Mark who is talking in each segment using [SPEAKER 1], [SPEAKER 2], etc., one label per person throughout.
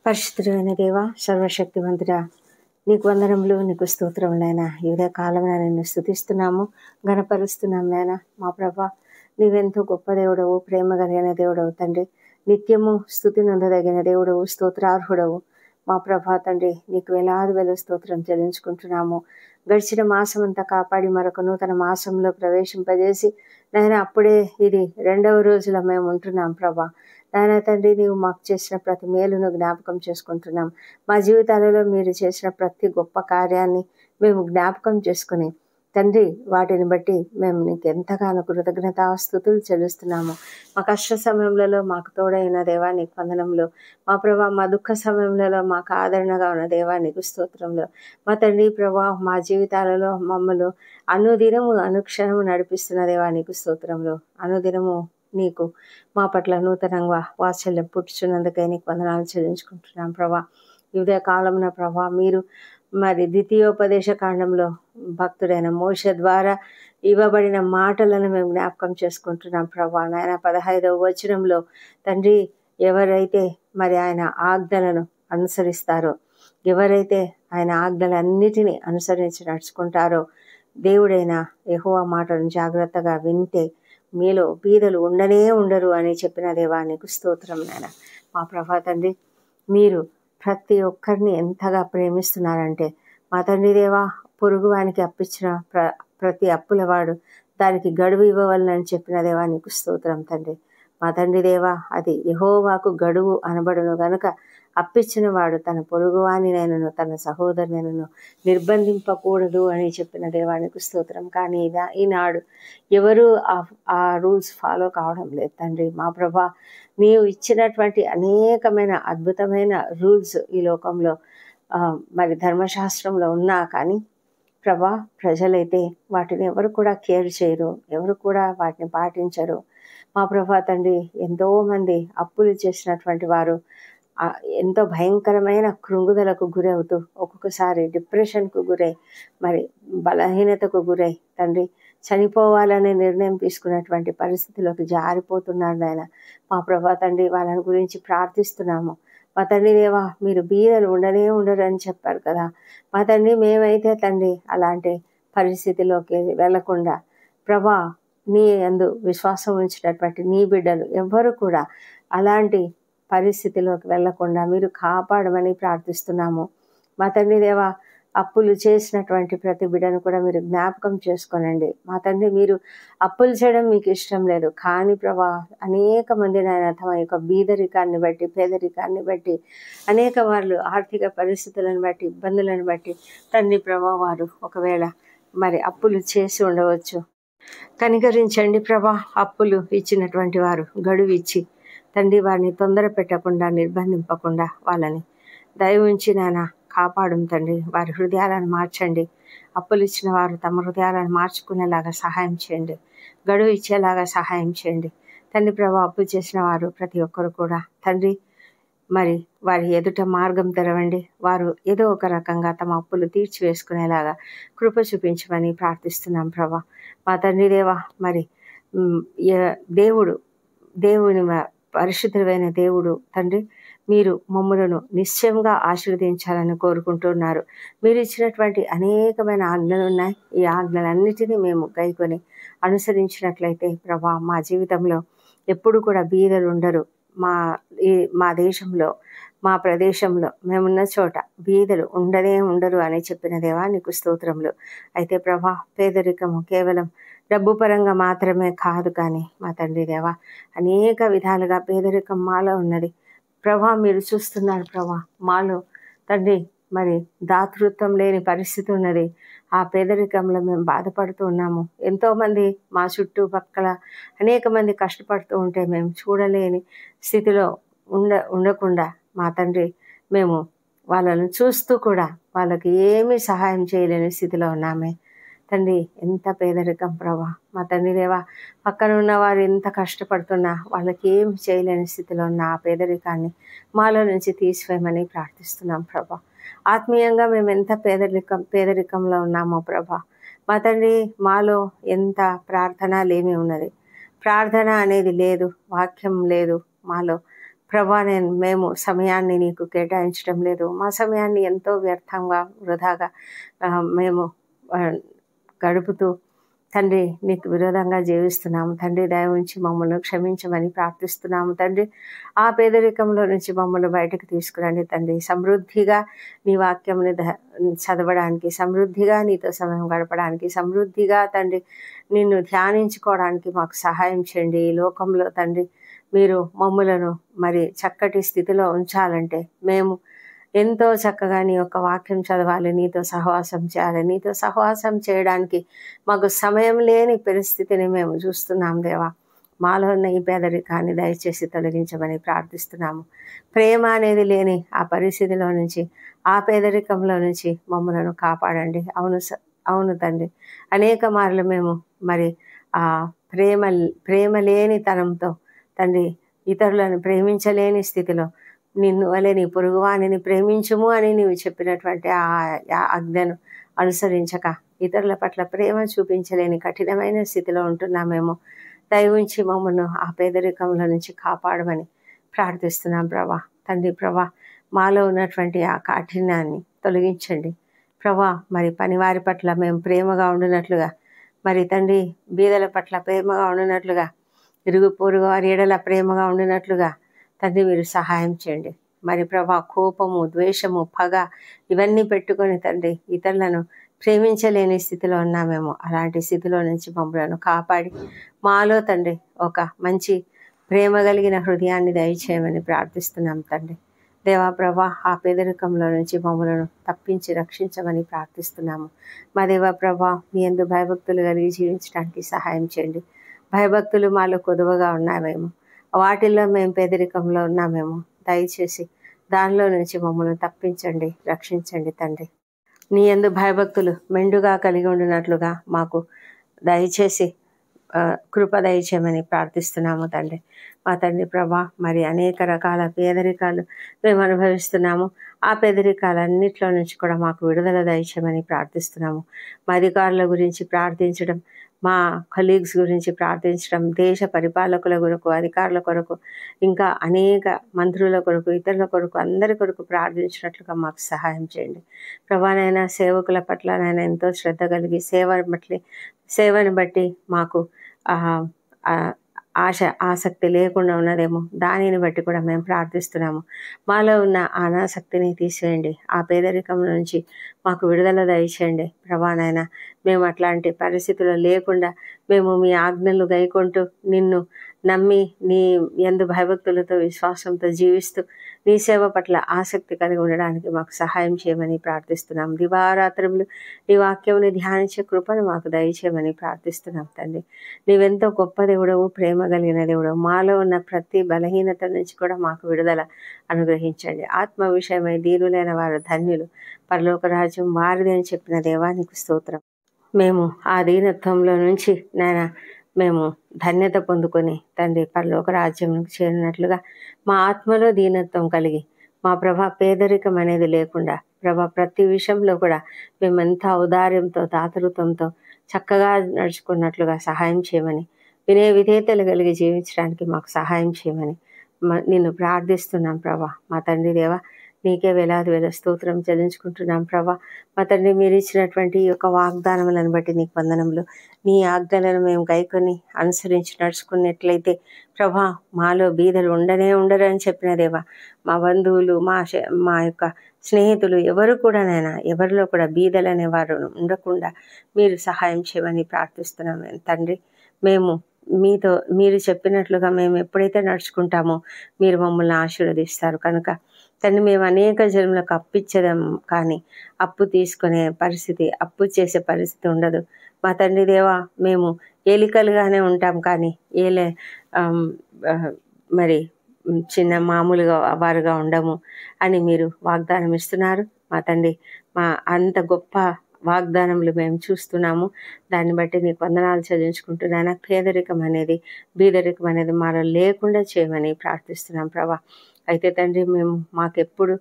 [SPEAKER 1] పరిశుద్ధుడైన దేవ, సర్వశక్తివంతుడా, నీకు వందనములు, నీకు స్తోత్రములైనా. ఈ ఉదయ కాలమున నిన్ను స్తుతిస్తున్నాము, ఘనపరుస్తున్నాం నాయన. మా ప్రభా, నీవెంతో గొప్ప దేవుడవు, ప్రేమ కలిగిన దేవుడవు తండ్రి. నిత్యము స్తుతి నొందదగిన దేవుడవు, స్తోత్రార్హుడవు మా ప్రభా తండ్రి. నీకు వేల స్తోత్రం చెల్లించుకుంటున్నాము. గడిచిన మాసం అంతా కాపాడి మరొక నూతన మాసంలో ప్రవేశింపజేసి నాయన, అప్పుడే ఇది 2వ రోజులో మేము ఉంటున్నాం ప్రభా. నాయన తండ్రి, నీవు మాకు చేసిన ప్రతి మేలును జ్ఞాపకం చేసుకుంటున్నాం. మా జీవితాలలో మీరు చేసిన ప్రతి గొప్ప కార్యాన్ని మేము జ్ఞాపకం చేసుకుని తండ్రి, వాటిని బట్టి మేము నీకు ఎంతగానో కృతజ్ఞతాస్తుతులు చెల్లిస్తున్నాము. మా కష్ట సమయంలో మాకు తోడైన దేవా నీకు వందనములు. మా ప్రభా, మా దుఃఖ సమయంలో మాకు ఆదరణగా ఉన్న దేవా నీకు స్తోత్రంలో. మా తండ్రి ప్రభా, మా జీవితాలలో మమ్మల్ని అనుదినము అనుక్షణము నడిపిస్తున్న దేవా నీకు స్తోత్రంలో. అనుదినము నీకు మా పట్ల నూతనంగా వాత్సల్యం పుట్టుచున్నందుకై నీకు వందనాలు చెల్లించుకుంటున్నాం ప్రభా. ఈ ఉదయ కాలమున ప్రభా, మీరు మరి ద్వితీయోపదేశ కాండంలో భక్తుడైన మోషే ద్వారా ఇవ్వబడిన మాటలను మేము జ్ఞాపకం చేసుకుంటున్నాం ప్రభా. నాయన 15వ వచనంలో తండ్రి, ఎవరైతే మరి ఆయన ఆజ్ఞలను అనుసరిస్తారో, ఎవరైతే ఆయన ఆజ్ఞలన్నిటినీ అనుసరించి నడుచుకుంటారో, దేవుడైన యెహోవా మాటలను జాగ్రత్తగా వింటే మీలో బీదలు ఉండరు అని చెప్పిన దేవా నీకు స్తోత్రం నాయన. మా ప్రభా తండ్రి, మీరు ప్రతి ఒక్కరిని ఎంతగా ప్రేమిస్తున్నారంటే, మా తండ్రి దేవా, పొరుగువానికి అప్పించిన ప్రతి అప్పులవాడు దానికి గడువు ఇవ్వవలనని చెప్పిన దేవా నీకు స్తోత్రం తండ్రి. మా తండ్రి దేవా, అది యెహోవాకు గడువు అనబడును గనుక అప్పించిన వాడు తన పొరుగువానినైనను తన సహోదరునైనను నిర్బంధింపకూడదు అని చెప్పిన దేవానికి స్తోత్రం. కానీ ఈనాడు ఎవరు ఆ రూల్స్ ఫాలో కావడం లేదు తండ్రి. మా ప్రభా, నీవు ఇచ్చినటువంటి అనేకమైన అద్భుతమైన రూల్స్ ఈ లోకంలో మరి ధర్మశాస్త్రంలో ఉన్నా కానీ ప్రభా, ప్రజలైతే వాటిని ఎవరు కూడా కేర్ చేయరు, ఎవరు కూడా వాటిని పాటించరు. మా ప్రభా తండ్రి, ఎంతోమంది అప్పులు చేసినటువంటి వారు ఎంతో భయంకరమైన కృంగుదలకు గురవుతూ, ఒక్కొక్కసారి డిప్రెషన్కు గురై, మరి బలహీనతకు గురై తండ్రి చనిపోవాలనే నిర్ణయం తీసుకున్నటువంటి పరిస్థితిలోకి జారిపోతున్నారు నాయన. మా ప్రభా తండ్రి, వాళ్ళని గురించి ప్రార్థిస్తున్నాము. మా తండ్రి దేవా, మీరు బీదలు ఉండరు అని చెప్పారు కదా. మా తండ్రి, మేమైతే తండ్రి అలాంటి పరిస్థితిలోకి వెళ్లకుండా ప్రభా, నీ యందు విశ్వాసం ఉంచినటువంటి నీ బిడ్డలు ఎవ్వరు కూడా అలాంటి పరిస్థితిలోకి వెళ్లకుండా మీరు కాపాడమని ప్రార్థిస్తున్నాము. మా తండ్రి దేవా, అప్పులు చేసినటువంటి ప్రతి బిడ్డను కూడా మీరు జ్ఞాపకం చేసుకోనండి. మా తండ్రి, మీరు అప్పులు చేయడం మీకు ఇష్టం లేదు, కానీ ప్రభా, అనేక మంది నాయన తమ యొక్క బీదరికాన్ని బట్టి, పేదరికాన్ని బట్టి, అనేక వాళ్ళు ఆర్థిక పరిస్థితులను బట్టి, ఇబ్బందులను బట్టి తండ్రి ప్రభా, వారు ఒకవేళ మరి అప్పులు చేసి ఉండవచ్చు. కనికరించండి ప్రభా. అప్పులు ఇచ్చినటువంటి వారు గడువు ఇచ్చి తండ్రి, వారిని తొందర పెట్టకుండా, నిర్బంధింపకుండా వాళ్ళని దయ ఉంచి నాయన కాపాడు తండ్రి. వారి హృదయాలను మార్చండి. అప్పులు ఇచ్చిన వారు తమ హృదయాలను మార్చుకునేలాగా సహాయం చేయండి. గడువు ఇచ్చేలాగా సహాయం చేయండి తండ్రి ప్రభా. అప్పు చేసిన వారు ప్రతి ఒక్కరు కూడా తండ్రి, మరి వారి ఎదుట మార్గం తెరవండి. వారు ఏదో ఒక రకంగా తమ అప్పులు తీర్చివేసుకునేలాగా కృప చూపించమని ప్రార్థిస్తున్నాం ప్రభా. మా తండ్రి దేవా, మరి దేవుని పరిశుద్ధమైన దేవుడు తండ్రి, మీరు మమ్ములను నిశ్చయంగా ఆశీర్వదించాలని కోరుకుంటున్నారు. మీరు ఇచ్చినటువంటి అనేకమైన ఆజ్ఞలు ఉన్నాయి. ఈ ఆజ్ఞలన్నిటినీ మేము గైకొని అనుసరించినట్లయితే ప్రభా, మా జీవితంలో ఎప్పుడు కూడా బీదలు ఉండరు. మా దేశంలో, మా ప్రదేశంలో, మేమున్న చోట బీదలు ఉండరు అని చెప్పిన దేవా నీకు స్తోత్రములు. అయితే ప్రభా, పేదరికము కేవలం డబ్బు పరంగా మాత్రమే కాదు, కానీ మా తండ్రి దేవా, అనేక విధాలుగా పేదరికం మాలో ఉన్నది ప్రభా. మీరు చూస్తున్నారు ప్రభా, మాలో తండ్రి మరి దాతృత్వం లేని పరిస్థితి ఉన్నది. ఆ పేదరికంలో మేము బాధపడుతూ ఉన్నాము. ఎంతోమంది మా చుట్టుపక్కల అనేక మంది కష్టపడుతూ ఉంటే మేము చూడలేని స్థితిలో ఉండకుండా మా తండ్రి, మేము వాళ్ళను చూస్తూ కూడా వాళ్ళకి ఏమీ సహాయం చేయలేని స్థితిలో ఉన్నామే తండ్రి. ఎంత పేదరికం ప్రభా. మా తండ్రి దేవా, పక్కన ఉన్న వారు ఎంత కష్టపడుతున్నా వాళ్ళకి ఏం చేయలేని స్థితిలో ఉన్న ఆ పేదరికాన్ని మాలో నుంచి తీసివేయమని ప్రార్థిస్తున్నాం ప్రభా. ఆత్మీయంగా మేము ఎంత పేదరికంలో ఉన్నామో ప్రభా. మా తండ్రి, మాలో ఎంత ప్రార్థన లేమి ఉన్నది. ప్రార్థన అనేది లేదు, వాక్యం లేదు మాలో ప్రభా మేము సమయాన్ని నీకు కేటాయించడం లేదు. మా సమయాన్ని ఎంతో వ్యర్థంగా వృధాగా మేము గడుపుతూ తండ్రి నీకు విరోధంగా జీవిస్తున్నాము. తండ్రి దయ ఉంచి మమ్మల్ని క్షమించమని ప్రార్థిస్తున్నాము. తండ్రి ఆ పేదరికంలో నుంచి మమ్మల్ని బయటకు తీసుకురండి తండ్రి. సమృద్ధిగా నీ వాక్యంని చదవడానికి, సమృద్ధిగా నీతో సమయం గడపడానికి, సమృద్ధిగా తండ్రి నిన్ను ధ్యానించుకోవడానికి మాకు సహాయం చేయండి. ఈ లోకంలో తండ్రి మీరు మమ్ములను మరి చక్కటి స్థితిలో ఉంచాలంటే మేము ఎంతో చక్కగా నీ యొక్క వాక్యం చదవాలి, నీతో సహవాసం చేయాలి. నీతో సహవాసం చేయడానికి మాకు సమయం లేని పరిస్థితిని మేము చూస్తున్నాం దేవా. మాలో ఉన్న ఈ పేదరికాన్ని దయచేసి తొలగించమని ప్రార్థిస్తున్నాము. ప్రేమ అనేది లేని ఆ పరిస్థితిలో నుంచి, ఆ పేదరికంలో నుంచి మమ్మలను కాపాడండి. అవును తండ్రి, అనేక మార్లు మేము మరి ఆ ప్రేమ లేని తనంతో తండ్రి ఇతరులను ప్రేమించలేని స్థితిలో నిన్ను వలె నీ పొరుగువానిని ప్రేమించుము అని నీవు చెప్పినటువంటి ఆ ఆజ్ఞను అనుసరించక ఇతరుల పట్ల ప్రేమ చూపించలేని కఠినమైన స్థితిలో ఉంటున్నామేమో. దయ ఉంచి మమ్మల్ని ఆ పేదరికంలో నుంచి కాపాడమని ప్రార్థిస్తున్నాం ప్రభా. తండ్రి ప్రభా, మాలో ఉన్నటువంటి ఆ కాఠిన్యాన్ని తొలగించండి ప్రభా. మరి పనివారి పట్ల మేము ప్రేమగా ఉండినట్లుగా, మరి తండ్రి బీదల పట్ల ప్రేమగా ఉండినట్లుగా, ఇరుగు పొరుగు వారి ఎడల ప్రేమగా ఉండినట్లుగా తండ్రి మీరు సహాయం చేయండి. మరి ప్రభా, కోపము, ద్వేషము, పగ ఇవన్నీ పెట్టుకొని తండ్రి ఇతరులను ప్రేమించలేని స్థితిలో ఉన్నామేమో. అలాంటి స్థితిలో నుంచి మమ్మలను కాపాడి మాలో తండ్రి ఒక మంచి ప్రేమ కలిగిన హృదయాన్ని దయచేయమని ప్రార్థిస్తున్నాం తండ్రి. దేవా ప్రభా, ఆ పేదరికంలో నుంచి మమ్మలను తప్పించి రక్షించమని ప్రార్థిస్తున్నాము. మా దేవా ప్రభా, మీ యందు భయభక్తులు కలిగి జీవించడానికి సహాయం చేయండి. భయభక్తులు మాలో కొదువగా ఉన్నామేమో, వాటిల్లో మేము పేదరికంలో ఉన్నామేమో. దయచేసి దానిలో నుంచి మమ్మల్ని తప్పించండి, రక్షించండి తండ్రి. నీ యందు భయభక్తులు మెండుగా కలిగి ఉండినట్లుగా మాకు దయచేసి కృప దయచేయమని ప్రార్థిస్తున్నాము తండ్రి. మా తండ్రి ప్రభా, మరి అనేక రకాల పేదరికాలు మేము అనుభవిస్తున్నాము. ఆ పేదరికాలన్నిట్లో నుంచి కూడా మాకు విడుదల దయచేయమని ప్రార్థిస్తున్నాము. మా అధికారుల గురించి ప్రార్థించడం, మా కలీగ్స్ గురించి ప్రార్థించడం, దేశ పరిపాలకుల కొరకు, అధికారుల కొరకు, ఇంకా అనేక మంత్రుల కొరకు, ఇతరుల కొరకు, అందరి కొరకు ప్రార్థించినట్లుగా మాకు సహాయం చేయండి ప్రభానైనా. సేవకుల పట్ల నైనా ఎంతో శ్రద్ధ కలిగి సేవను బట్టి మాకు ఆసక్తి లేకుండా ఉన్నదేమో, దానిని బట్టి కూడా మేము ప్రార్థిస్తున్నాము. మాలో ఉన్న అనాసక్తిని తీసివేయండి. ఆ పేదరికం నుంచి మాకు విడుదల దయచేయండి ప్రభానైనా. మేము అట్లాంటి పరిస్థితులు లేకుండా మేము మీ ఆజ్ఞలు గైకొంటూ నిన్ను నమ్మి నీ యందు భయభక్తులతో విశ్వాసంతో జీవిస్తూ నీ సేవ పట్ల ఆసక్తి కలిగి ఉండడానికి మాకు సహాయం చేయమని ప్రార్థిస్తున్నాం. దివారాత్రములు నీ వాక్యముని ధ్యానించే కృపను మాకు దయచేయమని ప్రార్థిస్తున్నాం తండ్రి. నీవెంతో గొప్ప దేవుడవు, ప్రేమ కలిగిన దేవుడవు. మాలో ఉన్న ప్రతి బలహీనత నుంచి కూడా మాకు విడుదల అనుగ్రహించండి. ఆత్మ విషయమై దీనులైన వారు ధన్యులు, పరలోక రాజ్యం వారిది అని చెప్పిన దేవానికి స్తోత్రం. మేము ఆ దీనత్వంలో నుంచి మేము ధన్యత పొందుకొని తండ్రి పరలోక రాజ్యంకు చేరినట్లుగా మా ఆత్మలో దీనత్వం కలిగి మా ప్రభా పేదరికం అనేది లేకుండా ప్రభా ప్రతి విషయంలో కూడా మేము ఎంత ఔదార్యంతో, దాతృత్వంతో చక్కగా నడుచుకున్నట్లుగా సహాయం చేయమని, వినయ విధేయతలు కలిగి జీవించడానికి మాకు సహాయం చేయమని నిన్ను ప్రార్థిస్తున్నాం ప్రభా. మా తండ్రి దేవా, నీకే వేలాది వేల స్తోత్రం చెల్లించుకుంటున్నాం ప్రభా. మా తండ్రి మీరు ఇచ్చినటువంటి ఈ యొక్క వాగ్దానములను బట్టి నీకు వందనములు. నీ ఆజ్ఞలను మేము గైకొని అనుసరించి నడుచుకున్నట్లయితే ప్రభా మాలో బీదలు ఉండరు అని చెప్పిన దేవా. మా బంధువులు, మా యొక్క స్నేహితులు ఎవరు కూడా ఎవరిలో కూడా బీదలు అనేవారు ఉండకుండా మీరు సహాయం చేయమని ప్రార్థిస్తున్నాం తండ్రి. మీరు చెప్పినట్లుగా మేము ఎప్పుడైతే నడుచుకుంటామో మీరు మమ్మల్ని ఆశీర్వదిస్తారు కనుక తండ్రి మేము అనేక జన్మలకు అప్పిచ్చేదాం, కానీ అప్పు తీసుకునే పరిస్థితి, అప్పు చేసే పరిస్థితి ఉండదు మా తండ్రి దేవా. మేము ఏలికలుగానే ఉంటాం, కానీ మరి చిన్న మామూలుగా వారుగా ఉండము అని మీరు వాగ్దానం ఇస్తున్నారు మా తండ్రి. మా అంత గొప్ప వాగ్దానములు మేము చూస్తున్నాము. దాన్ని బట్టి నీకు వందనాలు చెల్లించుకుంటున్నాను. పేదరికం అనేది, బీదరికం అనేది మాలో లేకుండా చేయమని ప్రార్థిస్తున్నాం ప్రభా. అయితే తండ్రి మాకెప్పుడు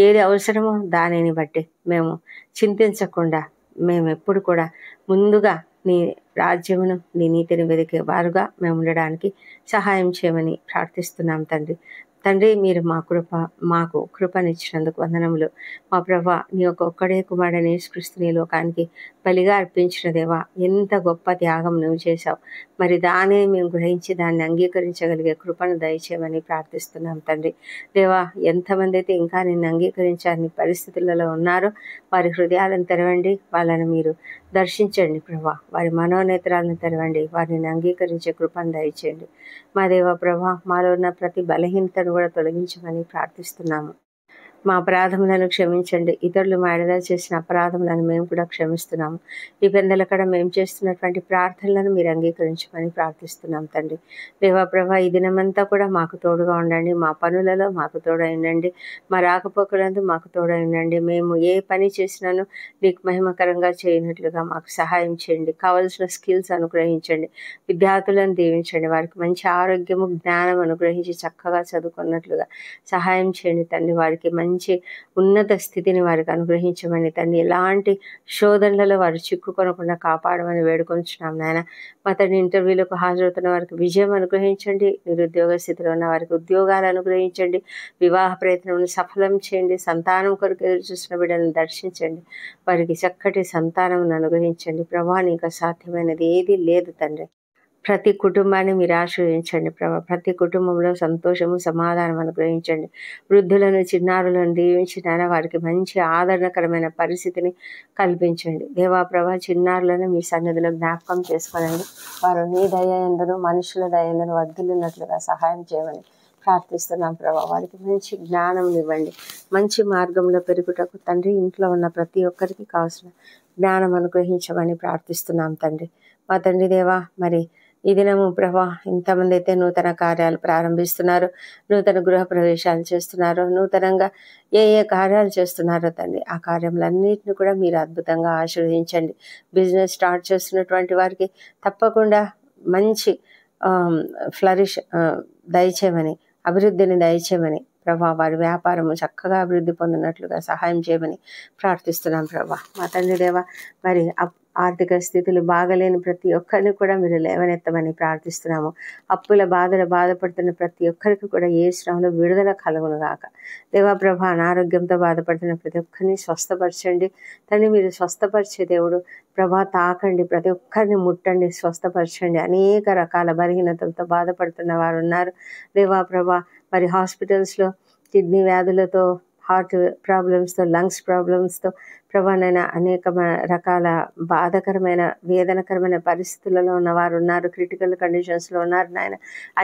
[SPEAKER 1] ఏది అవసరమో దానిని బట్టి మేము చింతించకుండా మేము ఎప్పుడు కూడా ముందుగా నీ రాజ్యమును, నీ నీతిని వెతికే వారుగా మేము ఉండడానికి సహాయం చేయమని ప్రార్థిస్తున్నాం తండ్రి. తండ్రి, మీరు మాకు కృపనిచ్చినందుకు వందనములు. మా ప్రభా, నీ యొక్క ఒక్కడే కుమారుడైన యేసుక్రీస్తుని ఈ లోకానికి బలిగా అర్పించిన దేవా, ఎంత గొప్ప త్యాగం నువ్వు చేశావు. మరి దాన్ని మేము గ్రహించి దాన్ని అంగీకరించగలిగే కృపను దయచేయమని ప్రార్థిస్తున్నాం తండ్రి. దేవా, ఎంతమంది అయితే ఇంకా నిన్ను అంగీకరించాలని పరిస్థితులలో ఉన్నారో వారి హృదయాలను తెరవండి, వాళ్ళని మీరు దర్శించండి ప్రభా. వారి మనోనేత్రాలను తెరవండి, వారిని అంగీకరించే కృపను దయచేయండి. మా దేవ ప్రభా, మాలో ఉన్న ప్రతి బలహీనతను కూడా తొలగించమని ప్రార్థిస్తున్నాము. మా అపరాధములను క్షమించండి. ఇతరులు మా ఎడల చేసిన అపరాధములను మేము కూడా క్షమిస్తున్నాము. ఈ పెందలకడ మేము చేస్తున్నటువంటి ప్రార్థనలను మీరు అంగీకరించమని ప్రార్థిస్తున్నాం తండ్రి. దేవా ప్రభా, ఈ దినమంతా కూడా మాకు తోడుగా ఉండండి. మా పనులలో మాకు తోడై ఉండండి. మా రాకపోకలందు మాకు తోడై ఉండండి. మేము ఏ పని చేసినానో నీకు మహిమకరంగా చేయనట్లుగా మాకు సహాయం చేయండి. కావలసిన స్కిల్స్ అనుగ్రహించండి. విద్యార్థులను దీవించండి. వారికి మంచి ఆరోగ్యము, జ్ఞానం అనుగ్రహించి చక్కగా చదువుకున్నట్లుగా సహాయం చేయండి తండ్రి. వారికి మంచి ఉన్నత స్థితిని వారికి అనుగ్రహించమని తండ్రి. ఎలాంటి శోధనలలో వారు చిక్కుకొనకుండా కాపాడమని వేడుకొంచున్నాం నాయన. మా తండ్రి, ఇంటర్వ్యూలకు హాజరవుతున్న వారికి విజయం అనుగ్రహించండి. నిరుద్యోగ స్థితిలో ఉన్న వారికి ఉద్యోగాలు అనుగ్రహించండి. వివాహ ప్రయత్నం సఫలం చేయండి. సంతానం కొరకు ఎదురు చూసిన బిడ్డలను దర్శించండి. వారికి చక్కటి సంతానం అనుగ్రహించండి. ప్రభా, నీకు అసాధ్యమైనది ఏది లేదు తండ్రి. ప్రతి కుటుంబాన్ని మీరు ఆశ్రయించండి ప్రభా. ప్రతి కుటుంబంలో సంతోషము, సమాధానం అనుగ్రహించండి. వృద్ధులను, చిన్నారులను దీవించిన వారికి మంచి ఆదరణకరమైన పరిస్థితిని కల్పించండి. దేవా ప్రభా, చిన్నారులను మీ సన్నిధిలో జ్ఞాపకం చేసుకోనండి. వారు నీ దయందును మనుషుల దయందును వర్ధిల్లినట్లుగా సహాయం చేయమని ప్రార్థిస్తున్నాం ప్రభా. వారికి మంచి జ్ఞానం ఇవ్వండి. మంచి మార్గంలో పెరుగుటకు తండ్రి, ఇంట్లో ఉన్న ప్రతి ఒక్కరికి కావాల్సిన జ్ఞానం అనుగ్రహించమని ప్రార్థిస్తున్నాం తండ్రి. మా తండ్రి దేవా, మరి ఈ దినము ప్రభా, ఎంతమంది అయితే నూతన కార్యాలు ప్రారంభిస్తున్నారో, నూతన గృహ ప్రవేశాలు చేస్తున్నారో, నూతనంగా ఏ కార్యాలు చేస్తున్నారో తండ్రి, ఆ కార్యములన్నింటినీ కూడా మీరు అద్భుతంగా ఆశీర్వదించండి. బిజినెస్ స్టార్ట్ చేస్తున్నటువంటి వారికి తప్పకుండా మంచి ఫ్లరిష్ దయచేయమని, అభివృద్ధిని దయచేయమని ప్రభా, వారి వ్యాపారము చక్కగా అభివృద్ధి పొందినట్లుగా సహాయం చేయమని ప్రార్థిస్తున్నాం ప్రభా. మా తండ్రి దేవ, మరి ఆర్థిక స్థితులు బాగలేని ప్రతి ఒక్కరిని కూడా మీరు లేవనెత్తమని ప్రార్థిస్తున్నాము. అప్పుల బాధపడుతున్న ప్రతి ఒక్కరికి కూడా ఏ శ్రమలో విడుదల కలుగును గాక. దేవా ప్రభ, అనారోగ్యంతో బాధపడుతున్న ప్రతి ఒక్కరిని స్వస్థపరచండి తండ్రి. మీరు స్వస్థపరిచే దేవుడు ప్రభా. తాకండి, ప్రతి ఒక్కరిని ముట్టండి, స్వస్థపరచండి. అనేక రకాల బలహీనతలతో బాధపడుతున్న వారు ఉన్నారు దేవా ప్రభ. మరి హాస్పిటల్స్లో కిడ్నీ వ్యాధులతో, హార్ట్ ప్రాబ్లమ్స్తో, లంగ్స్ ప్రాబ్లమ్స్తో ప్రభానైనా అనేక రకాల బాధకరమైన, వేదనకరమైన పరిస్థితులలో ఉన్నవారు ఉన్నారు. క్రిటికల్ కండిషన్స్లో ఉన్నారు నాయన.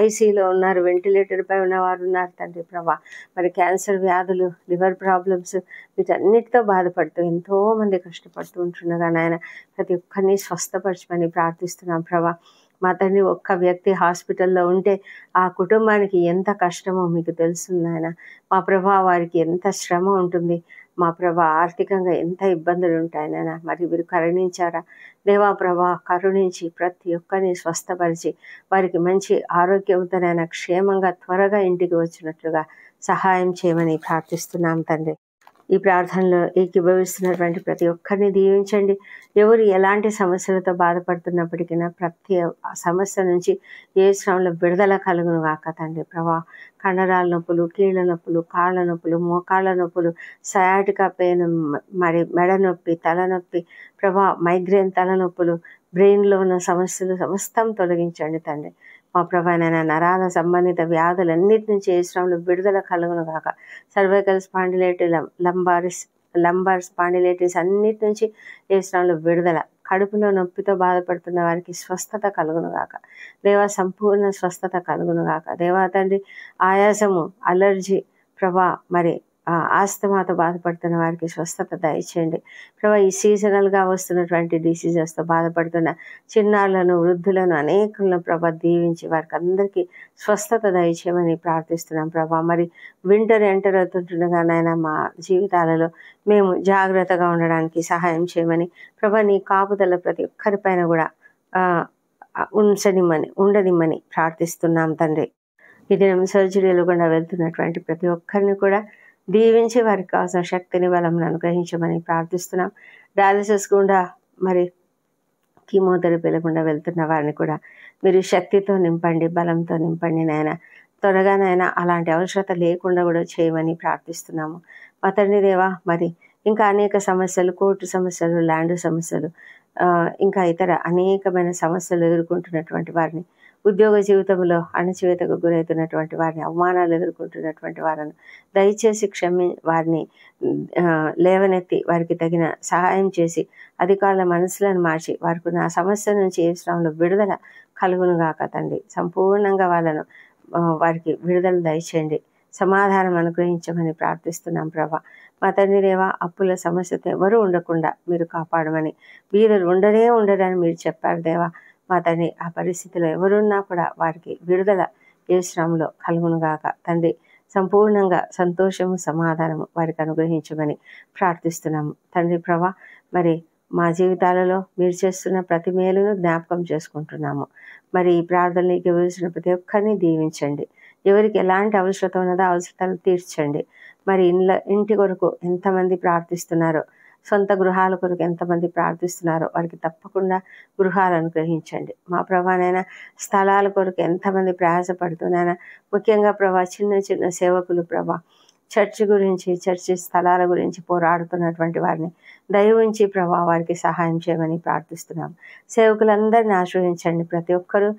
[SPEAKER 1] ఐసీలో ఉన్నారు, వెంటిలేటర్పై ఉన్నవారు ఉన్నారు తండ్రి ప్రభా. మరి క్యాన్సర్ వ్యాధులు, లివర్ ప్రాబ్లమ్స్, వీటన్నిటితో బాధపడుతూ ఎంతోమంది కష్టపడుతూ ఉంటుండగా నాయన, ప్రతి ఒక్కరిని స్వస్థపరచమని ప్రార్థిస్తున్నాం ప్రభా. మా తండ్రి, ఒక్క వ్యక్తి హాస్పిటల్లో ఉంటే ఆ కుటుంబానికి ఎంత కష్టమో మీకు తెలుస్తుంది నాయన. మా ప్రభా, వారికి ఎంత శ్రమ ఉంటుంది మా ప్రభా. ఆర్థికంగా ఎంత ఇబ్బందులు ఉంటాయి నాయన. మరి వీరు కరుణించారా దేవా ప్రభా. కరుణించి ప్రతి ఒక్కరిని స్వస్థపరిచి వారికి మంచి ఆరోగ్యంతోనైనా క్షేమంగా త్వరగా ఇంటికి వచ్చినట్లుగా సహాయం చేయమని ప్రార్థిస్తున్నాం తండ్రి. ఈ ప్రార్థనలో ఏకీభవిస్తున్నటువంటి ప్రతి ఒక్కరిని దీవించండి. ఎవరు ఎలాంటి సమస్యలతో బాధపడుతున్నప్పటికీ ప్రతి సమస్య నుంచి ఏ శ్రమంలో విడుదల కలుగును గాక తండ్రి ప్రభా. కండరాల నొప్పులు, కీళ్ళ నొప్పులు, కాళ్ళ నొప్పులు, మోకాళ్ళ నొప్పులు, సయాటికా పెయిన్, మరి మెడ నొప్పి, తలనొప్పి ప్రభా, మైగ్రేన్ తలనొప్పులు, బ్రెయిన్లో ఉన్న సమస్యలు సమస్తం తొలగించండి తండ్రి. మా ప్రభానైనా నరాల సంబంధిత వ్యాధులన్నిటి నుంచి ఏ శ్రమంలో విడుదల కలుగును గాక. సర్వైకల్ స్పాండిలైటిస్, లంబార్ స్పాండిలైటిస్ అన్నిటి నుంచి ఏ శ్రమంలో విడుదల. కడుపులో నొప్పితో బాధపడుతున్న వారికి స్వస్థత కలుగును గాక దేవా. సంపూర్ణ స్వస్థత కలుగును గాక దేవా తండ్రి. ఆయాసము, అలర్జీ ప్రభా, మరి ఆస్తమాతో బాధపడుతున్న వారికి స్వస్థత దయచేయండి ప్రభా. ఈ సీజనల్గా వస్తున్నటువంటి డిసీజెస్తో బాధపడుతున్న చిన్నారులను, వృద్ధులను అనేకులను ప్రభా దీవించి వారికి అందరికీ స్వస్థత దయచేయమని ప్రార్థిస్తున్నాం ప్రభా. మరి వింటర్ ఎంటర్ అవుతుండగానైనా మా జీవితాలలో మేము జాగ్రత్తగా ఉండడానికి సహాయం చేయమని ప్రభా. నీ కాపుదల ప్రతి ఒక్కరిపైన కూడా ఉండనిమ్మని ప్రార్థిస్తున్నాం తండ్రి. ఇది సర్జరీలు గుండా వెళ్తున్నటువంటి ప్రతి ఒక్కరిని కూడా దీవించి వారికి కావాల్సిన శక్తిని, బలం అనుగ్రహించమని ప్రార్థిస్తున్నాం. డయాలసిస్ గుండా, మరి కీమోథెరపీల గుండా వెళ్తున్న వారిని కూడా మీరు శక్తితో నింపండి, బలంతో నింపండి నాయన. త్వరగానైనా అలాంటి అవసరత లేకుండా కూడా చేయమని ప్రార్థిస్తున్నాము. మా తండ్రి దేవా, మరి ఇంకా అనేక సమస్యలు, కోర్టు సమస్యలు, ల్యాండ్ సమస్యలు, ఇంకా ఇతర అనేకమైన సమస్యలు ఎదుర్కొంటున్నటువంటి వారిని, ఉద్యోగ జీవితంలో అణచివేతకు గురవుతున్నటువంటి వారిని, అవమానాలు ఎదుర్కొంటున్నటువంటి వారిని దయచేసి వారిని లేవనెత్తి వారికి తగిన సహాయం చేసి అధికారుల మనసులను మార్చి వారికి ఆ సమస్య నుంచి ఏ శ్రమంలో విడుదల కలుగునుగాక తండ్రి. సంపూర్ణంగా వారికి విడుదల దయచేయండి, సమాధానం అనుగ్రహించమని ప్రార్థిస్తున్నాం ప్రభా. మా తండ్రి దేవా, అప్పుల సమస్యతో ఎవరు ఉండకుండా మీరు కాపాడమని, వీరులు ఉండరని మీరు చెప్పారు దేవా. మా తండ్రి, ఆ పరిస్థితిలో ఎవరున్నా కూడా వారికి విడుదల ఏ శ్రమంలో కలుగునుగాక తండ్రి. సంపూర్ణంగా సంతోషము, సమాధానము వారికి అనుగ్రహించమని ప్రార్థిస్తున్నాము తండ్రి ప్రభా. మరి మా జీవితాలలో మీరు చేస్తున్న ప్రతి మేలును జ్ఞాపకం చేసుకుంటున్నాము. మరి ఈ ప్రార్థనలకు ఇవ్వాల్సిన ప్రతి ఒక్కరిని దీవించండి. ఎవరికి ఎలాంటి అవసరత ఉన్నదో అవసరాలు తీర్చండి. మరి ఇంటి కొరకు ఎంతమంది ప్రార్థిస్తున్నారో, సొంత గృహాల కొరకు ఎంతమంది ప్రార్థిస్తున్నారో వారికి తప్పకుండా గృహాలు అనుగ్రహించండి. మా ప్రభానైనా స్థలాల కొరకు ఎంతమంది ప్రయాసపడుతున్నాయినా, ముఖ్యంగా ప్రభా చిన్న చిన్న సేవకులు ప్రభా, చర్చి స్థలాల గురించి పోరాడుతున్నటువంటి వారిని దయవుంచి ప్రభా వారికి సహాయం చేయమని ప్రార్థిస్తున్నాం. సేవకులందరినీ ఆశ్రయించండి. ప్రతి ఒక్కరూ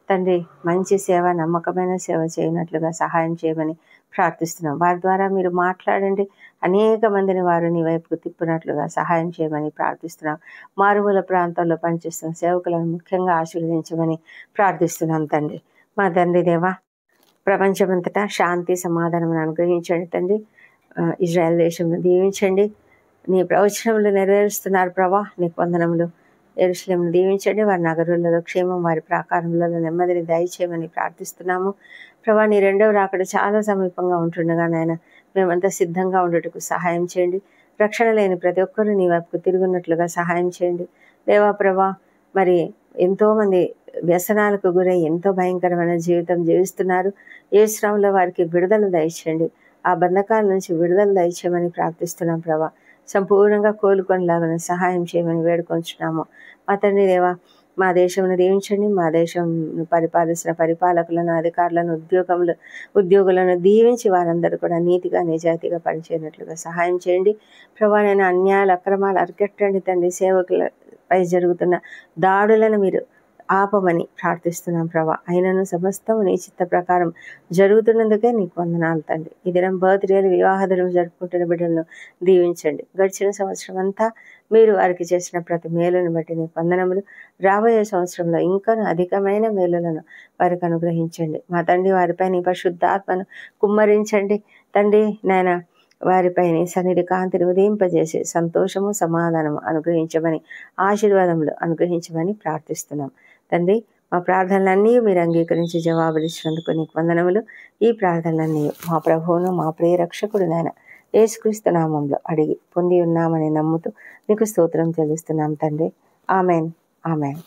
[SPEAKER 1] తండ్రి మంచి సేవ, నమ్మకమైన సేవ చేయనట్లుగా సహాయం చేయమని ప్రార్థిస్తున్నాం. వారి ద్వారా మీరు మాట్లాడండి, అనేక మందిని వారు నీ వైపుకు తిప్పినట్లుగా సహాయం చేయమని ప్రార్థిస్తున్నాం. మారుమూల ప్రాంతాల్లో పనిచేస్తున్న సేవకులను ముఖ్యంగా ఆశీర్వదించమని ప్రార్థిస్తున్నాం తండ్రి. మా తండ్రి దేవా, ప్రపంచమంతటా శాంతి, సమాధానం అనుగ్రహించండి తండ్రి. ఇజ్రాయెల్ దేశంను దీవించండి. నీ ప్రవచనములు నెరవేరుస్తున్నారు ప్రభా, నీకు వందనములు. యెరూషలేమును దీవించండి. వారి నగరులలో క్షేమం, వారి ప్రాకారములలో నెమ్మదిని దయచేయమని ప్రార్థిస్తున్నాము ప్రభా. నీ రెండవ రాకడ చాలా సమీపంగా ఉంటుండగా నాయన మేమంతా సిద్ధంగా ఉండటకు సహాయం చేయండి. రక్షణ లేని ప్రతి ఒక్కరూ నీ వైపుకు తిరుగున్నట్లుగా సహాయం చేయండి దేవా ప్రభా. మరి ఎంతోమంది వ్యసనాలకు గురై ఎంతో భయంకరమైన జీవితం జీవిస్తున్నారు. ఏ శ్రమంలో వారికి విడుదల దయచేయండి. ఆ బంధకాల నుంచి విడుదల దయచేయమని ప్రార్థిస్తున్నాం ప్రభా. సంపూర్ణంగా కోలుకొనిలాగా సహాయం చేయమని వేడుకొంచున్నాము మా తండ్రి దేవా. మా దేశంను దీవించండి. మా దేశం పరిపాలిస్తున్న పరిపాలకులను, అధికారులను, ఉద్యోగులను దీవించి వారందరూ కూడా నీతిగా, నిజాయితీగా పనిచేయనట్లుగా సహాయం చేయండి ప్రభా. నేను అన్యాయాలు, అక్రమాలు అరికట్టండి తండ్రి. సేవకులపై జరుగుతున్న దాడులను మీరు ఆపమని ప్రార్థిస్తున్నాం ప్రభా. అయినను సమస్తము నీ చిత్త ప్రకారం జరుగుతున్నందుకే నీకు వందనాలు తండ్రి. ఈ దినం బర్త్డేలు, వివాహ దినం జరుపుకుంటున్న బిడ్డలను దీవించండి. గడిచిన సంవత్సరం అంతా మీరు వారికి చేసిన ప్రతి మేలును బట్టి నీకు వందనములు. రాబోయే సంవత్సరంలో ఇంకా అధికమైన మేలులను వారికి అనుగ్రహించండి మా తండ్రి. వారిపై నీ పరిశుద్ధాత్మను కుమ్మరించండి తండ్రి. నాయన వారిపై నీ సన్నిధి కాంతిని ఉదయింపజేసి సంతోషము, సమాధానము అనుగ్రహించమని, ఆశీర్వాదములు అనుగ్రహించమని ప్రార్థిస్తున్నాం తండ్రి. మా ప్రార్థనలన్నీ మీరు అంగీకరించి జవాబులు ఇచ్చినందుకు నీకు వందనములు. ఈ ప్రార్థనలన్నీ మా ప్రభువును, మా ప్రియ రక్షకుడు నాయన యేసుక్రీస్తు నామంలో అడిగి పొంది ఉన్నామని నమ్ముతూ నీకు స్తోత్రం చెల్లిస్తున్నాం తండ్రి. Amen, amen.